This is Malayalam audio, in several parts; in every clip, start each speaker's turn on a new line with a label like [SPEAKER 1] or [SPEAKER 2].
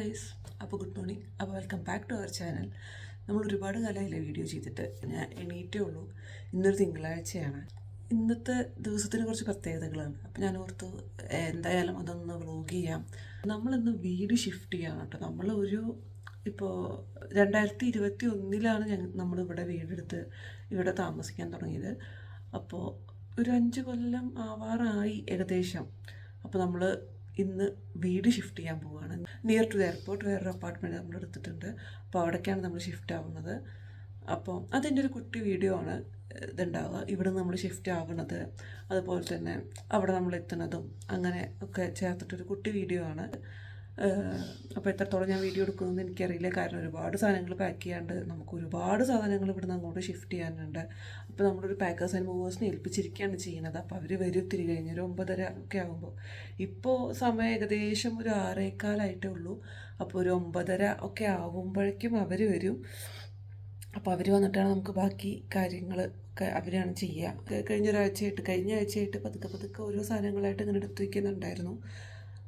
[SPEAKER 1] ഗൈസ്, അപ്പോൾ ഗുഡ് മോർണിംഗ്. അപ്പോൾ welcome back to our channel. നമ്മൾ ഒരുപാട് കാലമായില്ലേ വീഡിയോ ചെയ്തിട്ട്. ഞാൻ എണീറ്റേ ഉള്ളൂ. ഇന്നൊരു തിങ്കളാഴ്ചയാണ്. ഇന്നത്തെ ദിവസത്തിന് കുറച്ച് പ്രത്യേകതകളാണ്. അപ്പോൾ ഞാൻ ഓർത്തു എന്തായാലും അതൊന്ന് വ്ലോഗ് ചെയ്യാം. നമ്മളിന്ന് വീട് ഷിഫ്റ്റ് ചെയ്യണം കേട്ടോ. ഇപ്പോൾ 2021 നമ്മളിവിടെ വീടെടുത്ത് ഇവിടെ താമസിക്കാൻ തുടങ്ങിയത്. അപ്പോൾ ഒരു 5 കൊല്ലം ആവാറായി ഏകദേശം. അപ്പോൾ നമ്മൾ ഇന്ന് വീട് ഷിഫ്റ്റ് ചെയ്യാൻ പോവുകയാണ്. നിയർ ടു ദ എയർപോർട്ട് വേറൊരു അപ്പാർട്ട്മെൻറ്റ് നമ്മൾ എടുത്തിട്ടുണ്ട്. അപ്പോൾ അവിടേക്കാണ് നമ്മൾ ഷിഫ്റ്റ് ആവുന്നത്. അപ്പോൾ അതിൻ്റെ ഒരു കുട്ടി വീഡിയോ ആണ് ഇതുണ്ടാവുക. ഇവിടെ നമ്മൾ ഷിഫ്റ്റ് ആവുന്നത്, അതുപോലെ തന്നെ അവിടെ നമ്മൾ എത്തുന്നതും അങ്ങനെ ഒക്കെ ചേർത്തിട്ടൊരു കുട്ടി വീഡിയോ ആണ്. അപ്പോൾ എത്രത്തോളം ഞാൻ വീഡിയോ എടുക്കുമെന്ന് എനിക്കറിയില്ല. കാരണം ഒരുപാട് സാധനങ്ങൾ പാക്ക് ചെയ്യാണ്ട് നമുക്ക് ഒരുപാട് സാധനങ്ങൾ ഇവിടുന്ന് അങ്ങോട്ട് ഷിഫ്റ്റ് ചെയ്യാനുണ്ട്. അപ്പോൾ നമ്മളൊരു പാക്കേഴ്സ് ആൻഡ് മൂവേഴ്സിനെ ഏൽപ്പിച്ചിരിക്കുകയാണ് ചെയ്യുന്നത്. അപ്പോൾ അവർ വരും ഇത്തിരി കഴിഞ്ഞ് ഒരു 9:30 ഒക്കെ ആകുമ്പോൾ. ഇപ്പോൾ സമയം ഏകദേശം ഒരു 6:15 ഉള്ളൂ. അപ്പോൾ ഒരു 9:30 ഒക്കെ ആകുമ്പോഴേക്കും അവർ വരും. അപ്പോൾ അവർ വന്നിട്ടാണ് നമുക്ക് ബാക്കി കാര്യങ്ങൾ ഒക്കെ അവരാണ് ചെയ്യുക. കഴിഞ്ഞ ആഴ്ചയായിട്ട് പതുക്കെ ഓരോ സാധനങ്ങളായിട്ട് ഇങ്ങനെ എടുത്തു വയ്ക്കുന്നുണ്ടായിരുന്നു.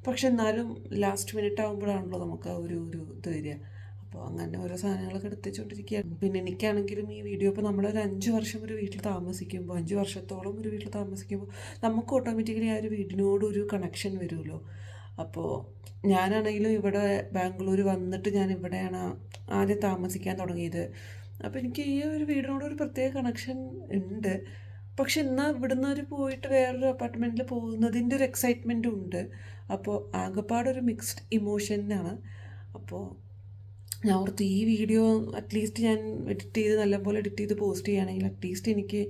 [SPEAKER 1] പക്ഷെ എന്നാലും ലാസ്റ്റ് മിനിറ്റ് ആകുമ്പോഴാണല്ലോ നമുക്ക് ആ ഒരു ഇത് വരിക. അപ്പോൾ അങ്ങനെ ഓരോ സാധനങ്ങളൊക്കെ എടുത്തുകൊണ്ടിരിക്കുകയാണ്. പിന്നെ എനിക്കാണെങ്കിലും ഈ വീഡിയോ ഇപ്പോൾ നമ്മളൊരു 5 വർഷം ഒരു വീട്ടിൽ താമസിക്കുമ്പോൾ, 5 വർഷത്തോളം ഒരു വീട്ടിൽ താമസിക്കുമ്പോൾ നമുക്ക് ഓട്ടോമാറ്റിക്കലി ആ ഒരു വീടിനോടൊരു കണക്ഷൻ വരുമല്ലോ. അപ്പോൾ ഞാനാണെങ്കിലും ഇവിടെ ബാംഗ്ലൂർ വന്നിട്ട് ഞാൻ ഇവിടെയാണ് ആദ്യം താമസിക്കാൻ തുടങ്ങിയത്. അപ്പോൾ എനിക്ക് ഈ ഒരു വീടിനോടൊരു പ്രത്യേക കണക്ഷൻ ഉണ്ട്. പക്ഷെ എന്നാൽ ഇവിടുന്ന് ഒരു പോയിട്ട് വേറൊരു അപ്പാർട്ട്മെൻറ്റിൽ പോകുന്നതിൻ്റെ ഒരു എക്സൈറ്റ്മെൻറ്റും ഉണ്ട്. അപ്പോൾ ആകെപ്പാടൊരു മിക്സ്ഡ് ഇമോഷനാണ്. അപ്പോൾ ഞാൻ ഓർത്ത് ഈ വീഡിയോ അറ്റ്ലീസ്റ്റ് ഞാൻ നല്ലപോലെ എഡിറ്റ് ചെയ്ത് പോസ്റ്റ് ചെയ്യുകയാണെങ്കിൽ അറ്റ്ലീസ്റ്റ് എനിക്ക്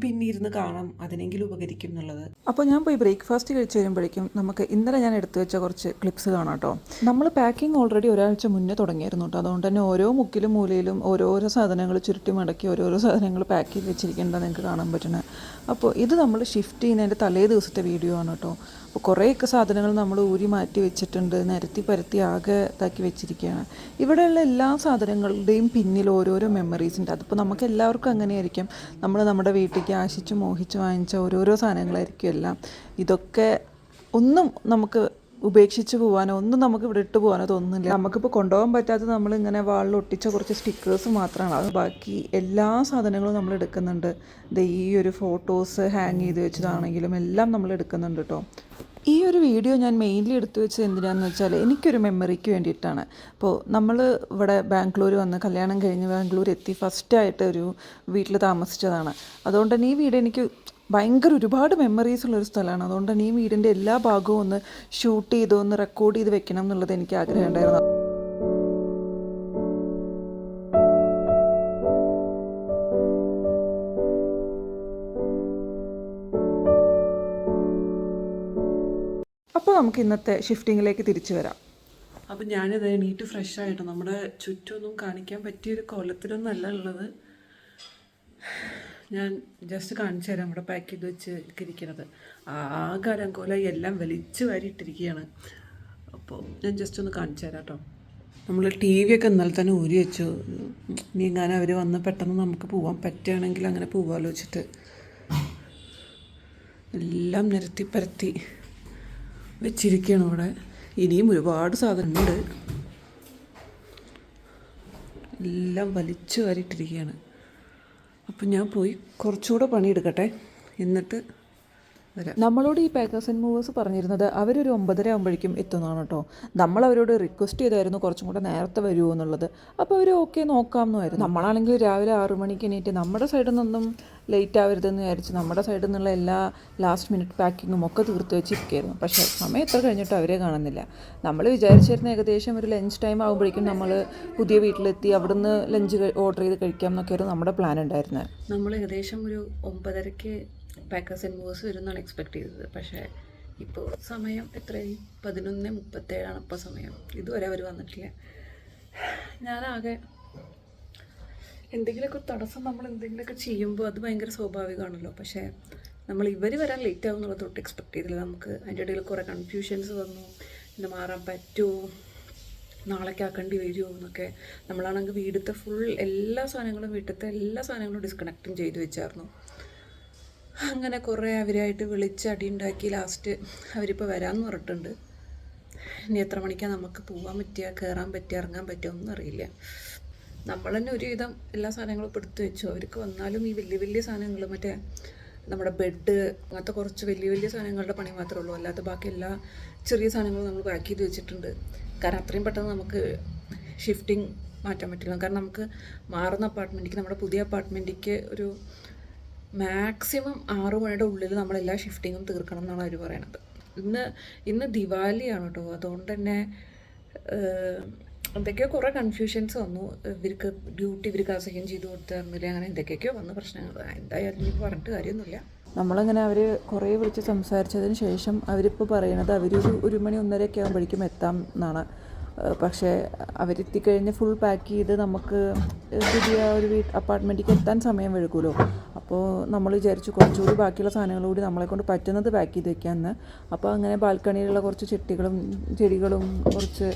[SPEAKER 1] പിന്നെ ഇരുന്ന് കാണാം, അതിനെങ്കിലും ഉപകരിക്കും എന്നുള്ളത്.
[SPEAKER 2] അപ്പോൾ ഞാൻ പോയി ബ്രേക്ക്ഫാസ്റ്റ് കഴിച്ച് വരുമ്പോഴേക്കും നമുക്ക് ഇന്നലെ ഞാൻ എടുത്തു വെച്ച കുറച്ച് ക്ലിപ്സ് കാണാം കേട്ടോ. നമ്മൾ പാക്കിംഗ് ഓൾറെഡി ഒരാഴ്ച മുന്നേ തുടങ്ങിയായിരുന്നു കേട്ടോ. അതുകൊണ്ട് തന്നെ ഓരോ മുക്കിലും മൂലയിലും ഓരോരോ സാധനങ്ങൾ ചുരുട്ടി മടക്കി ഓരോരോ സാധനങ്ങൾ പാക്ക് ചെയ്ത് വെച്ചിരിക്കേണ്ടത് നിങ്ങൾക്ക് കാണാൻ പറ്റുന്നത്. അപ്പോൾ ഇത് നമ്മൾ ഷിഫ്റ്റ് ചെയ്യുന്നതിൻ്റെ തലേ ദിവസത്തെ വീഡിയോ ആണ് കേട്ടോ. അപ്പോൾ കുറേയൊക്കെ സാധനങ്ങൾ നമ്മൾ ഊരി മാറ്റി വെച്ചിട്ടുണ്ട്, നിരത്തി പരത്തി ആകെ ഇതാക്കി വെച്ചിരിക്കുകയാണ്. ഇവിടെയുള്ള എല്ലാ സാധനങ്ങളുടെയും പിന്നിൽ ഓരോരോ മെമ്മറീസ് ഉണ്ട്. അതിപ്പോൾ നമുക്ക് എല്ലാവർക്കും അങ്ങനെയായിരിക്കും. നമ്മൾ നമ്മുടെ വീട്ടിലേക്ക് ആശിച്ച് മോഹിച്ച് വാങ്ങിച്ച ഓരോരോ സാധനങ്ങളായിരിക്കും എല്ലാം. ഇതൊക്കെ ഒന്നും നമുക്ക് ഉപേക്ഷിച്ച് പോകാനോ ഒന്നും നമുക്ക് ഇവിടെ ഇട്ട് പോകാനോ തോന്നുന്നില്ല. നമുക്കിപ്പോൾ കൊണ്ടുപോകാൻ പറ്റാത്തത് നമ്മളിങ്ങനെ വാളിൽ ഒട്ടിച്ച കുറച്ച് സ്റ്റിക്കേഴ്സ് മാത്രമാണ്. അത് ബാക്കി എല്ലാ സാധനങ്ങളും നമ്മൾ എടുക്കുന്നുണ്ട്. ഈ ഒരു ഫോട്ടോസ് ഹാങ് ചെയ്ത് വെച്ചതാണെങ്കിലും എല്ലാം നമ്മൾ എടുക്കുന്നുണ്ട് കേട്ടോ. ഈ ഒരു വീഡിയോ ഞാൻ മെയിൻലി എടുത്തു വെച്ചത് എന്തിനാണെന്ന് വെച്ചാൽ എനിക്കൊരു മെമ്മറിക്ക് വേണ്ടിയിട്ടാണ്. അപ്പോൾ നമ്മൾ ഇവിടെ ബാംഗ്ലൂർ വന്ന് കല്യാണം കഴിഞ്ഞ് ബാംഗ്ലൂർ എത്തി ഫസ്റ്റായിട്ട് ഒരു വീട്ടിൽ താമസിച്ചതാണ്. അതുകൊണ്ട് തന്നെ ഈ വീട് എനിക്ക് ഭയങ്കര ഒരുപാട് മെമ്മറീസ് ഉള്ളൊരു സ്ഥലമാണ്. അതുകൊണ്ട് തന്നെ ഈ വീടിൻ്റെ എല്ലാ ഭാഗവും ഒന്ന് ഷൂട്ട് ചെയ്ത് ഒന്ന് റെക്കോർഡ് ചെയ്ത് വെക്കണം എന്നുള്ളത് എനിക്ക് ആഗ്രഹം ഉണ്ടായിരുന്നു. അപ്പോൾ നമുക്ക് ഇന്നത്തെ ഷിഫ്റ്റിങ്ങിലേക്ക് തിരിച്ചു വരാം.
[SPEAKER 1] അപ്പോൾ ഞാനിത് എണീറ്റ് ഫ്രഷായിട്ട് നമ്മുടെ ചുറ്റൊന്നും കാണിക്കാൻ പറ്റിയൊരു കോലത്തിലൊന്നല്ല ഉള്ളത്. ഞാൻ ജസ്റ്റ് കാണിച്ചു തരാം. ഇവിടെ പാക്ക് ചെയ്ത് വെച്ച് ഇരിക്കുന്നത് ആകെ അലങ്കോലമായി എല്ലാം വലിച്ചു വാരിയിട്ടിരിക്കുകയാണ്. അപ്പോൾ ഞാൻ ജസ്റ്റ് ഒന്ന് കാണിച്ചു തരാം കേട്ടോ. നമ്മൾ TV ഒക്കെ ഇന്നലെ തന്നെ ഊരി വെച്ചു. ഇനി എങ്ങാനും അവർ വന്ന് പെട്ടെന്ന് നമുക്ക് പോകാൻ പറ്റുകയാണെങ്കിൽ അങ്ങനെ പോകാമല്ലോ വെച്ചിട്ട് എല്ലാം നിരത്തി പരത്തി വെച്ചിരിക്കുകയാണ് ഇവിടെ. ഇനിയും ഒരുപാട് സാധനമുണ്ട്, എല്ലാം വലിച്ചു വാരിയിട്ടിരിക്കുകയാണ്. അപ്പം ഞാൻ പോയി കുറച്ചുകൂടെ പണിയെടുക്കട്ടെ, എന്നിട്ട് വരാം.
[SPEAKER 2] നമ്മളോട് ഈ പാക്കേഴ്സ് ആൻഡ് മൂവേഴ്സ് പറഞ്ഞിരുന്നത് അവരൊരു 9:30 ആകുമ്പോഴേക്കും എത്തുന്നതാണ് കേട്ടോ. നമ്മൾ അവരോട് റിക്വസ്റ്റ് ചെയ്തായിരുന്നു കുറച്ചും കൂടെ നേരത്തെ വരുമോ എന്നുള്ളത്. അപ്പോൾ അവർ ഓക്കെ നോക്കാമെന്നായിരുന്നു. നമ്മളാണെങ്കിൽ രാവിലെ 6 മണിക്ക് എണീറ്റ് നമ്മുടെ സൈഡിൽ നിന്നൊന്നും ലേറ്റ് ആവരുതെന്ന് വിചാരിച്ച് നമ്മുടെ സൈഡിൽ നിന്നുള്ള എല്ലാ ലാസ്റ്റ് മിനിറ്റ് പാക്കിങ്ങും ഒക്കെ തീർത്ത് വെച്ചിരിക്കുകയായിരുന്നു. പക്ഷേ സമയം എത്ര കഴിഞ്ഞിട്ട് അവരെ കാണുന്നില്ല. നമ്മൾ വിചാരിച്ചിരുന്ന ഏകദേശം ഒരു ലഞ്ച് ടൈം ആകുമ്പോഴേക്കും നമ്മൾ പുതിയ വീട്ടിലെത്തി അവിടുന്ന് ലഞ്ച് ഓർഡർ ചെയ്ത് കഴിക്കാം എന്നൊക്കെയായിരുന്നു നമ്മുടെ പ്ലാൻ ഉണ്ടായിരുന്നത്.
[SPEAKER 1] നമ്മൾ ഏകദേശം ഒരു 9:30 പാക്കേഴ്സ് ആൻഡ് മൂവേഴ്സ് വരുമെന്നാണ് എക്സ്പെക്ട് ചെയ്തത്. പക്ഷേ ഇപ്പോൾ സമയം എത്രയായി? 11:37 ഇപ്പോൾ സമയം. ഇതുവരെ അവർ വന്നിട്ടില്ല. ഞാനാകെ എന്തെങ്കിലുമൊക്കെ തടസ്സം നമ്മൾ എന്തെങ്കിലുമൊക്കെ ചെയ്യുമ്പോൾ അത് ഭയങ്കര സ്വാഭാവികമാണല്ലോ. പക്ഷേ നമ്മൾ ഇവർ വരാൻ ലേറ്റ് ആവും എന്നുള്ളത് തൊട്ട് എക്സ്പെക്ട് ചെയ്തില്ല. നമുക്ക് അതിൻ്റെ ഇടയിൽ കുറേ കൺഫ്യൂഷൻസ് വന്നു. പിന്നെ മാറാൻ പറ്റുമോ, നാളേക്ക് ആക്കേണ്ടി വരുമോ എന്നൊക്കെ. നമ്മളാണെങ്കിൽ വീട്ടിലത്തെ വീട്ടിലത്തെ എല്ലാ സാധനങ്ങളും ഡിസ്കണക്റ്റും ചെയ്ത് വെച്ചായിരുന്നു. അങ്ങനെ കുറേ അവരായിട്ട് വിളിച്ച് അടി ഉണ്ടാക്കി ലാസ്റ്റ് അവരിപ്പോൾ വരാമെന്ന് പറഞ്ഞിട്ടുണ്ട്. ഇനി എത്ര മണിക്കാണ് നമുക്ക് പോകാൻ പറ്റുക, കയറാൻ പറ്റുക, ഇറങ്ങാൻ പറ്റുക ഒന്നും അറിയില്ല. നമ്മൾ തന്നെ ഒരുവിധം എല്ലാ സാധനങ്ങളും ഇപ്പോൾ എടുത്തു വെച്ചു. അവർക്ക് വന്നാലും ഈ വലിയ വലിയ സാധനങ്ങൾ, മറ്റേ നമ്മുടെ ബെഡ്, അങ്ങനത്തെ കുറച്ച് വലിയ വലിയ സാധനങ്ങളുടെ പണി മാത്രമേ ഉള്ളൂ. അല്ലാതെ ബാക്കി എല്ലാ ചെറിയ സാധനങ്ങളും നമ്മൾ പാക്ക് ചെയ്ത് വെച്ചിട്ടുണ്ട്. കാരണം അത്രയും പെട്ടെന്ന് നമുക്ക് ഷിഫ്റ്റിംഗ് മാറ്റാൻ പറ്റില്ല. കാരണം നമുക്ക് മാറുന്ന അപ്പാർട്ട്മെൻറ്റിക്ക്, നമ്മുടെ പുതിയ അപ്പാർട്ട്മെൻറ്റിക്ക് ഒരു മാക്സിമം 6 മണിയുടെ ഉള്ളിൽ നമ്മളെല്ലാ ഷിഫ്റ്റിങ്ങും തീർക്കണം എന്നാണ് അവർ പറയണത്. ഇന്ന് ദിവാലിയാണ് കേട്ടോ. അതുകൊണ്ട് തന്നെ എന്തൊക്കെയോ കുറേ കൺഫ്യൂഷൻസ് വന്നു. ഇവർക്ക് ഡ്യൂട്ടി ഇവർക്ക് അസഹ്യം ചെയ്ത് കൊടുത്തിരുന്നില്ല, അങ്ങനെ എന്തൊക്കെയൊക്കെയോ വന്ന പ്രശ്നങ്ങൾ. എന്തായാലും ഇനി പറഞ്ഞിട്ട് കാര്യമൊന്നുമില്ല.
[SPEAKER 2] നമ്മളങ്ങനെ അവർ കുറേ വിളിച്ച് സംസാരിച്ചതിന് ശേഷം അവരിപ്പോൾ പറയണത് അവരൊരു 1 മണി 1:30 ആകുമ്പോഴേക്കും എത്താം എന്നാണ്. പക്ഷേ അവരെത്തിക്കഴിഞ്ഞ് ഫുൾ പാക്ക് ചെയ്ത് നമുക്ക് പുതിയ ഒരു അപ്പാർട്ട്മെൻറ്റിലേക്ക് എത്താൻ സമയം വഴുകുമല്ലോ. അപ്പോൾ നമ്മൾ വിചാരിച്ചു കുറച്ചുകൂടി ബാക്കിയുള്ള സാധനങ്ങൾ കൂടി നമ്മളെ കൊണ്ട് പറ്റുന്നത് പാക്ക് ചെയ്ത് വെക്കാമെന്ന്. അപ്പോൾ അങ്ങനെ ബാൽക്കണിയിലുള്ള കുറച്ച് ചെടികളും കുറച്ച്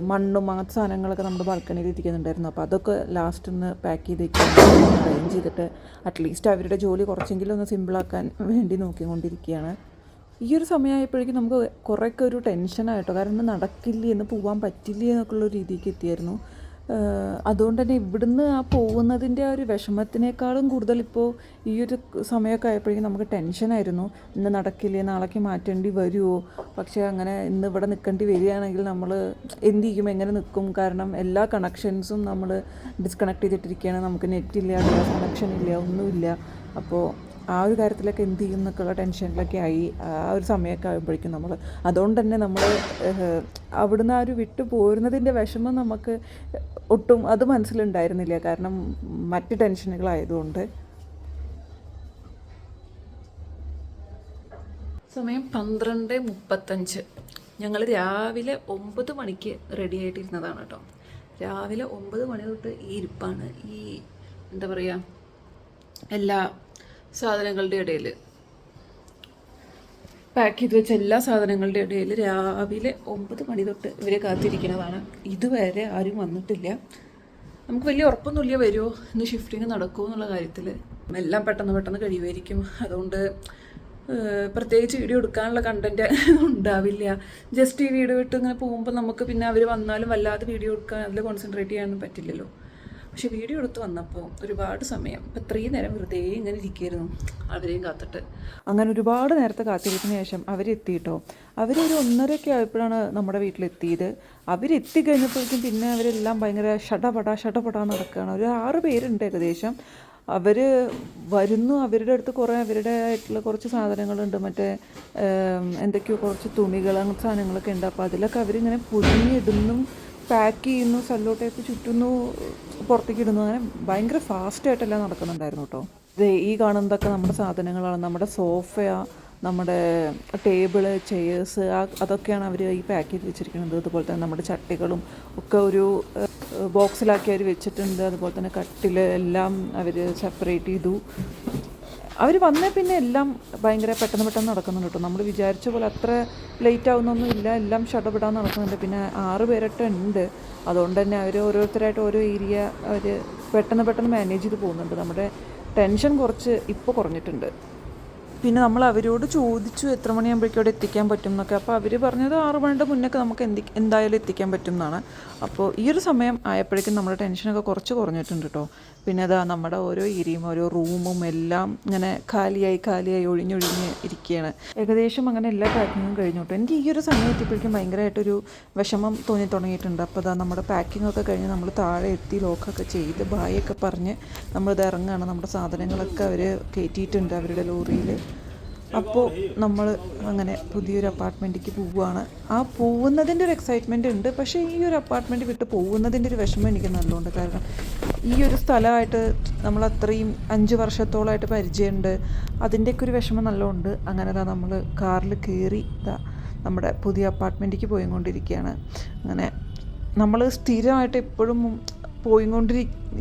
[SPEAKER 2] മണ്ണും അങ്ങനത്തെ സാധനങ്ങളൊക്കെ നമ്മുടെ ബാൽക്കണിയിൽ എത്തിക്കുന്നുണ്ടായിരുന്നു. അപ്പോൾ അതൊക്കെ ലാസ്റ്റ് ഒന്ന് പാക്ക് ചെയ്ത് വെക്കാൻ അറേഞ്ച് ചെയ്തിട്ട് അറ്റ്ലീസ്റ്റ് അവരുടെ ജോലി കുറച്ചെങ്കിലും ഒന്ന് സിമ്പിളാക്കാൻ വേണ്ടി നോക്കിക്കൊണ്ടിരിക്കുകയാണ്. ഈ ഒരു സമയമായപ്പോഴേക്കും നമുക്ക് കുറേയൊക്കെ ഒരു ടെൻഷനായിട്ടോ. കാരണം നടക്കില്ലേ, എന്ന് പോകാൻ പറ്റില്ലേ എന്നൊക്കെയുള്ള രീതിക്ക് എത്തിയായിരുന്നു. അതുകൊണ്ട് തന്നെ ഇവിടുന്ന് ആ പോകുന്നതിൻ്റെ ആ ഒരു വിഷമത്തിനേക്കാളും കൂടുതൽ ഇപ്പോൾ ഈ ഒരു സമയമൊക്കെ ആയപ്പോഴേക്കും നമുക്ക് ടെൻഷനായിരുന്നു. ഇന്ന് നടക്കില്ലേ, നാളേക്ക് മാറ്റേണ്ടി വരുമോ, പക്ഷേ അങ്ങനെ ഇന്ന് ഇവിടെ നിൽക്കേണ്ടി വരികയാണെങ്കിൽ നമ്മൾ എന്ത് ചെയ്യും, എങ്ങനെ നിൽക്കും? കാരണം എല്ലാ കണക്ഷൻസും നമ്മൾ ഡിസ്കണക്ട് ചെയ്തിട്ടിരിക്കുകയാണ്. നമുക്ക് നെറ്റില്ല, കണക്ഷൻ ഇല്ല, ഒന്നുമില്ല. അപ്പോൾ ആ ഒരു കാര്യത്തിലൊക്കെ എന്ത് ചെയ്യും എന്നൊക്കെയുള്ള ടെൻഷനിലൊക്കെ ആയി ആ ഒരു സമയമൊക്കെ ആകുമ്പോഴേക്കും നമ്മൾ. അതുകൊണ്ട് തന്നെ നമ്മൾ അവിടുന്ന് ആ ഒരു വിട്ടു പോരുന്നതിൻ്റെ വിഷമം നമുക്ക് ഒട്ടും അത് മനസ്സിലുണ്ടായിരുന്നില്ല. കാരണം മറ്റ് ടെൻഷനുകളായതുകൊണ്ട്.
[SPEAKER 1] സമയം 12:35. ഞങ്ങൾ രാവിലെ 9 മണിക്ക് റെഡി ആയിട്ടിരുന്നതാണ് കേട്ടോ. രാവിലെ 9 മണി തൊട്ട് ഈ ഇരിപ്പാണ്. ഈ എന്താ പറയുക, എല്ലാ സാധനങ്ങളുടെ ഇടയിൽ പാക്ക് ചെയ്ത് വെച്ച എല്ലാ സാധനങ്ങളുടെ ഇടയിൽ രാവിലെ 9 മണി തൊട്ട് ഇവരെ കാത്തിരിക്കുന്നതാണ്. ഇതുവരെ ആരും വന്നിട്ടില്ല. നമുക്ക് വലിയ ഉറപ്പൊന്നുമില്ല വരുമോ, ഇന്ന് ഷിഫ്റ്റിങ് നടക്കുമോ എന്നുള്ള കാര്യത്തിൽ. എല്ലാം പെട്ടെന്ന് കഴിയുമായിരിക്കും. അതുകൊണ്ട് പ്രത്യേകിച്ച് വീഡിയോ എടുക്കാനുള്ള കണ്ടൻറ്റ് ഉണ്ടാവില്ല. ജസ്റ്റ് ഈ വീഡിയോ ഇട്ട് ഇങ്ങനെ പോകുമ്പോൾ നമുക്ക് പിന്നെ അവർ വന്നാലും വല്ലാതെ വീഡിയോ എടുക്കാൻ അതിൽ കോൺസെൻട്രേറ്റ് ചെയ്യാനൊന്നും പറ്റില്ലല്ലോ. പക്ഷെ വീഡിയോ എടുത്ത് വന്നപ്പോൾ ഒരുപാട് സമയം, ഇപ്പം ഇത്രയും നേരം വെറുതെ ഇങ്ങനെ ഇരിക്കുകയായിരുന്നു അവരെയും കാത്തിട്ട്.
[SPEAKER 2] അങ്ങനെ ഒരുപാട് നേരത്തെ കാത്തിരിപ്പിന് ശേഷം അവരെത്തിയിട്ടോ. അവരൊരു 1:30 ആയപ്പോഴാണ് നമ്മുടെ വീട്ടിലെത്തിയത്. അവരെത്തിക്കഴിഞ്ഞപ്പോഴേക്കും പിന്നെ അവരെല്ലാം ഭയങ്കര ഷടപട നടക്കുകയാണ്. ഒരു 6 പേരുണ്ട് ഏകദേശം. അവർ വരുന്നു. അവരുടെ അടുത്ത് കുറേ അവരുടെ ആയിട്ടുള്ള കുറച്ച് സാധനങ്ങളുണ്ട്. മറ്റേ എന്തൊക്കെയോ കുറച്ച് തുണികൾ, അങ്ങനത്തെ സാധനങ്ങളൊക്കെ ഉണ്ട്. അപ്പോൾ അതിലൊക്കെ അവരിങ്ങനെ പൊതിഞ്ഞിടുന്നു, പാക്ക് ചെയ്യുന്നു, സെല്ലോ ടേപ്പ് ചുറ്റുന്നു, പുറത്തേക്ക് ഇടുന്നു. അങ്ങനെ ഭയങ്കര ഫാസ്റ്റായിട്ടെല്ലാം നടക്കുന്നുണ്ടായിരുന്നു കേട്ടോ. ഈ കാണുന്നതൊക്കെ നമ്മുടെ സാധനങ്ങളാണ്. നമ്മുടെ സോഫയാ, നമ്മുടെ ടേബിള്, ചെയേഴ്സ്, അതൊക്കെയാണ് അവർ ഈ പാക്ക് ചെയ്ത് വെച്ചിരിക്കുന്നത്. അതുപോലെ തന്നെ നമ്മുടെ ചട്ടികളും ഒക്കെ ഒരു ബോക്സിലാക്കി അവർ വെച്ചിട്ടുണ്ട്. അതുപോലെ തന്നെ കട്ടിൽ എല്ലാം അവർ സെപ്പറേറ്റ് ചെയ്തു. അവർ വന്നേ പിന്നെ എല്ലാം ഭയങ്കര പെട്ടെന്ന് നടക്കുന്നുണ്ട് കേട്ടോ. നമ്മൾ വിചാരിച്ച പോലെ അത്ര ലേറ്റ് ആവുന്നൊന്നും ഇല്ല. എല്ലാം ഷടപെടാൻ നടക്കുന്നുണ്ട്. പിന്നെ 6 പേരൊക്കെ ഉണ്ട്. അതുകൊണ്ട് തന്നെ അവർ ഓരോരുത്തരായിട്ട് ഓരോ ഏരിയ അവർ പെട്ടെന്ന് മാനേജ് ചെയ്ത് പോകുന്നുണ്ട്. നമ്മുടെ ടെൻഷൻ കുറച്ച് ഇപ്പോൾ കുറഞ്ഞിട്ടുണ്ട്. പിന്നെ നമ്മൾ അവരോട് ചോദിച്ചു എത്ര മണിയാകുമ്പോഴേക്കും അവിടെ എത്തിക്കാൻ പറ്റും എന്നൊക്കെ. അപ്പോൾ അവർ പറഞ്ഞത് 6 മണിയുടെ മുന്നൊക്കെ നമുക്ക് എന്തായാലും എത്തിക്കാൻ പറ്റും എന്നാണ്. അപ്പോൾ ഈ ഒരു സമയം ആയപ്പോഴേക്കും നമ്മുടെ ടെൻഷനൊക്കെ കുറച്ച് കുറഞ്ഞിട്ടുണ്ട് കേട്ടോ. പിന്നെ അതാ നമ്മുടെ ഓരോ ഏരിയയും ഓരോ റൂമും എല്ലാം ഇങ്ങനെ കാലിയായി ഒഴിഞ്ഞൊഴിഞ്ഞ് ഇരിക്കുകയാണ്. ഏകദേശം അങ്ങനെ എല്ലാ പാക്കിങ്ങും കഴിഞ്ഞു കേട്ടോ. എനിക്ക് ഈ ഒരു സമയം എത്തിയപ്പോഴേക്കും ഭയങ്കരമായിട്ടൊരു വിഷമം തോന്നി തുടങ്ങിയിട്ടുണ്ട്. അപ്പോൾ അതാ നമ്മുടെ പാക്കിങ്ങൊക്കെ കഴിഞ്ഞ് നമ്മൾ താഴെ എത്തി, ലോക്കൊക്കെ ചെയ്ത് ബായൊക്കെ പറഞ്ഞ് നമ്മളിത് ഇറങ്ങുകയാണ്. നമ്മുടെ സാധനങ്ങളൊക്കെ അവർ കയറ്റിയിട്ടുണ്ട് അവരുടെ ലോറിയിൽ. അപ്പോൾ നമ്മൾ അങ്ങനെ പുതിയൊരു അപ്പാർട്ട്മെൻറ്റിലേക്ക് പോവുകയാണ്. ആ പോകുന്നതിൻ്റെ ഒരു എക്സൈറ്റ്മെൻറ്റ് ഉണ്ട്. പക്ഷേ ഈ ഒരു അപ്പാർട്ട്മെൻറ്റ് വിട്ട് പോകുന്നതിൻ്റെ ഒരു വിഷമം എനിക്ക് നല്ലോണ്ട്. കാരണം ഈ ഒരു സ്ഥലമായിട്ട് നമ്മൾ അത്രയും 5 വർഷത്തോളമായിട്ട് പരിചയമുണ്ട്. അതിൻ്റെയൊക്കെ ഒരു വിഷമം നല്ലോണ്ട്. അങ്ങനെ നമ്മൾ കാറിൽ കയറി നമ്മുടെ പുതിയ അപ്പാർട്ട്മെൻറ്റിലേക്ക് പോയിക്കൊണ്ടിരിക്കുകയാണ്. അങ്ങനെ നമ്മൾ സ്ഥിരമായിട്ട് എപ്പോഴും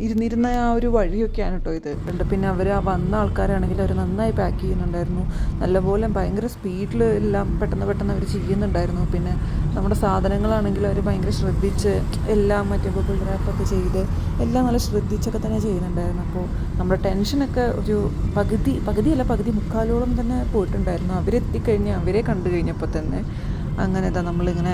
[SPEAKER 2] ഇരുന്നിരുന്ന ആ ഒരു വഴിയൊക്കെയാണ് കേട്ടോ ഇത്. പിന്നെ അവർ വന്ന ആൾക്കാരാണെങ്കിൽ അവർ നന്നായി പാക്ക് ചെയ്യുന്നുണ്ടായിരുന്നു. നല്ലപോലെ ഭയങ്കര സ്പീഡിൽ എല്ലാം പെട്ടെന്ന് അവർ ചെയ്യുന്നുണ്ടായിരുന്നു. പിന്നെ നമ്മുടെ സാധനങ്ങളാണെങ്കിൽ അവർ ഭയങ്കര ശ്രദ്ധിച്ച് എല്ലാം മറ്റേ ഗൂഗിൾ റാപ്പൊക്കെ ചെയ്ത് എല്ലാം നല്ല ശ്രദ്ധിച്ചൊക്കെ തന്നെ ചെയ്യുന്നുണ്ടായിരുന്നു. അപ്പോൾ നമ്മുടെ ടെൻഷനൊക്കെ ഒരു പകുതി മുക്കാലോളം തന്നെ പോയിട്ടുണ്ടായിരുന്നു. അവരെത്തിക്കഴിഞ്ഞ് അവരെ കണ്ടു കഴിഞ്ഞപ്പോൾ തന്നെ. അങ്ങനെ ഇതാ നമ്മളിങ്ങനെ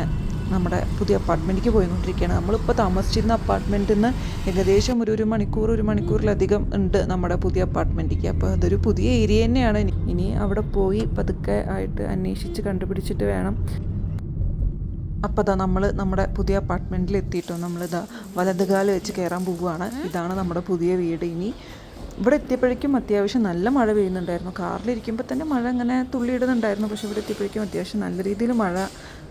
[SPEAKER 2] നമ്മുടെ പുതിയ അപ്പാർട്ട്മെൻറ്റിലേക്ക് പോയിക്കൊണ്ടിരിക്കുകയാണ്. നമ്മളിപ്പോൾ താമസിച്ചിരുന്ന അപ്പാർട്ട്മെൻറ്റിൽ നിന്ന് ഏകദേശം ഒരു മണിക്കൂറിലധികം ഉണ്ട് നമ്മുടെ പുതിയ അപ്പാർട്ട്മെൻറ്റിലേക്ക്. അപ്പോൾ അതൊരു പുതിയ ഏരിയ തന്നെയാണ്. ഇനി അവിടെ പോയി പതുക്കെ ആയിട്ട് അന്വേഷിച്ച് കണ്ടുപിടിച്ചിട്ട് വേണം. അപ്പോൾ അതാ നമ്മൾ നമ്മുടെ പുതിയ അപ്പാർട്ട്മെൻറ്റിൽ എത്തിയിട്ടു. നമ്മളിതാ വലതുകാല് വെച്ച് കയറാൻ പോവുകയാണ്. ഇതാണ് നമ്മുടെ പുതിയ വീട്. ഇനി ഇവിടെ എത്തിയപ്പോഴേക്കും അത്യാവശ്യം നല്ല മഴ പെയ്യുന്നുണ്ടായിരുന്നു. കാറിലിരിക്കുമ്പോൾ തന്നെ മഴ ഇങ്ങനെ തുള്ളിയിടുന്നുണ്ടായിരുന്നു. പക്ഷേ ഇവിടെ എത്തിയപ്പോഴേക്കും അത്യാവശ്യം നല്ല രീതിയിൽ മഴ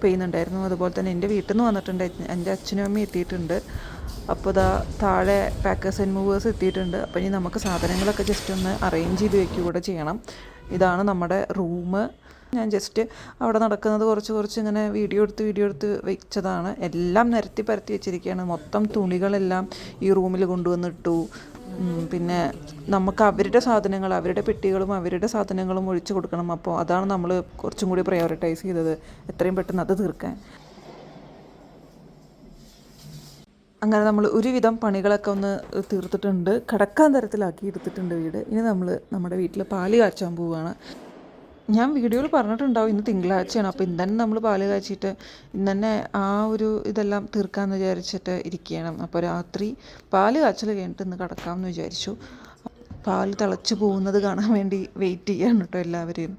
[SPEAKER 2] പെയ്യുന്നുണ്ടായിരുന്നു. അതുപോലെ തന്നെ എൻ്റെ വീട്ടിൽ നിന്ന് വന്നിട്ടുണ്ട്, എൻ്റെ അച്ഛനും അമ്മയും എത്തിയിട്ടുണ്ട്. അപ്പോൾ ഇതാ താഴെ പാക്കേഴ്സ് ആൻഡ് മൂവേഴ്സ് എത്തിയിട്ടുണ്ട്. അപ്പോൾ ഇനി നമുക്ക് സാധനങ്ങളൊക്കെ ജസ്റ്റ് ഒന്ന് അറേഞ്ച് ചെയ്ത് വെക്കുക കൂടെ ചെയ്യണം. ഇതാണ് നമ്മുടെ റൂം. ഞാൻ ജസ്റ്റ് അവിടെ നടക്കുന്നത് കുറച്ച് ഇങ്ങനെ വീഡിയോ എടുത്ത് വെച്ചതാണ്. എല്ലാം നിരത്തി പരത്തി വെച്ചിരിക്കുകയാണ്. മൊത്തം തുണികളെല്ലാം ഈ റൂമിൽ കൊണ്ടുവന്നിട്ടു. പിന്നെ നമുക്ക് അവരുടെ സാധനങ്ങൾ, അവരുടെ പെട്ടികളും അവരുടെ സാധനങ്ങളും ഒഴിച്ചു കൊടുക്കണം. അപ്പോൾ അതാണ് നമ്മൾ കുറച്ചും കൂടി പ്രയോറിറ്റൈസ് ചെയ്തത്, എത്രയും പെട്ടെന്ന് അത് തീർക്കാൻ. അങ്ങനെ നമ്മൾ ഒരുവിധം പണികളൊക്കെ ഒന്ന് തീർത്തിട്ടുണ്ട്. കിടക്കാൻ തരത്തിലാക്കി എടുത്തിട്ടുണ്ട് വീട്. ഇനി നമ്മൾ നമ്മുടെ വീട്ടിൽ പാല് കാച്ചാൻ പോവുകയാണ്. ഞാൻ വീഡിയോയിൽ പറഞ്ഞിട്ടുണ്ടാവും ഇന്ന് തിങ്കളാഴ്ചയാണ്. അപ്പോൾ ഇന്ന് തന്നെ നമ്മൾ പാല് കാച്ചിട്ട് ഇന്ന് തന്നെ ആ ഒരു ഇതെല്ലാം തീർക്കാമെന്ന് വിചാരിച്ചിട്ട് ഇരിക്കുകയാണ്. അപ്പോൾ രാത്രി പാല് കാച്ചൽ കഴിഞ്ഞിട്ട് ഇന്ന് കിടക്കാമെന്ന് വിചാരിച്ചു. പാല് തിളച്ച് പോകുന്നത് കാണാൻ വേണ്ടി വെയിറ്റ് ചെയ്യാണ് കേട്ടോ എല്ലാവരെയും.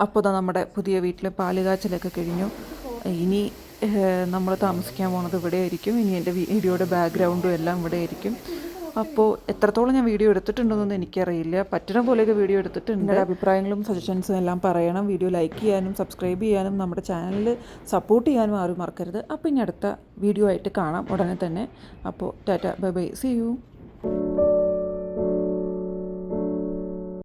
[SPEAKER 2] അപ്പോൾ ഇതാ നമ്മുടെ പുതിയ വീട്ടിൽ പാല് കാച്ചലൊക്കെ കഴിഞ്ഞു. ഇനി നമ്മൾ താമസിക്കാൻ പോകുന്നത് ഇവിടെ ആയിരിക്കും. ഇനി എൻ്റെ വീഡിയോയുടെ ബാക്ക്ഗ്രൗണ്ടും എല്ലാം ഇവിടെ ആയിരിക്കും. അപ്പോൾ എത്രത്തോളം ഞാൻ വീഡിയോ എടുത്തിട്ടുണ്ടെന്നൊന്നും എനിക്കറിയില്ല. പറ്റുന്ന പോലെയൊക്കെ വീഡിയോ എടുത്തിട്ടുണ്ട്. എൻ്റെ അഭിപ്രായങ്ങളും സജഷൻസും എല്ലാം പറയണം. വീഡിയോ ലൈക്ക് ചെയ്യാനും സബ്സ്ക്രൈബ് ചെയ്യാനും നമ്മുടെ ചാനൽ സപ്പോർട്ട് ചെയ്യാനും ആരും മറക്കരുത്. അപ്പോൾ ഇനി അടുത്ത വീഡിയോ ആയിട്ട് കാണാം ഉടനെ തന്നെ. അപ്പോൾ tata, bye bye, see U.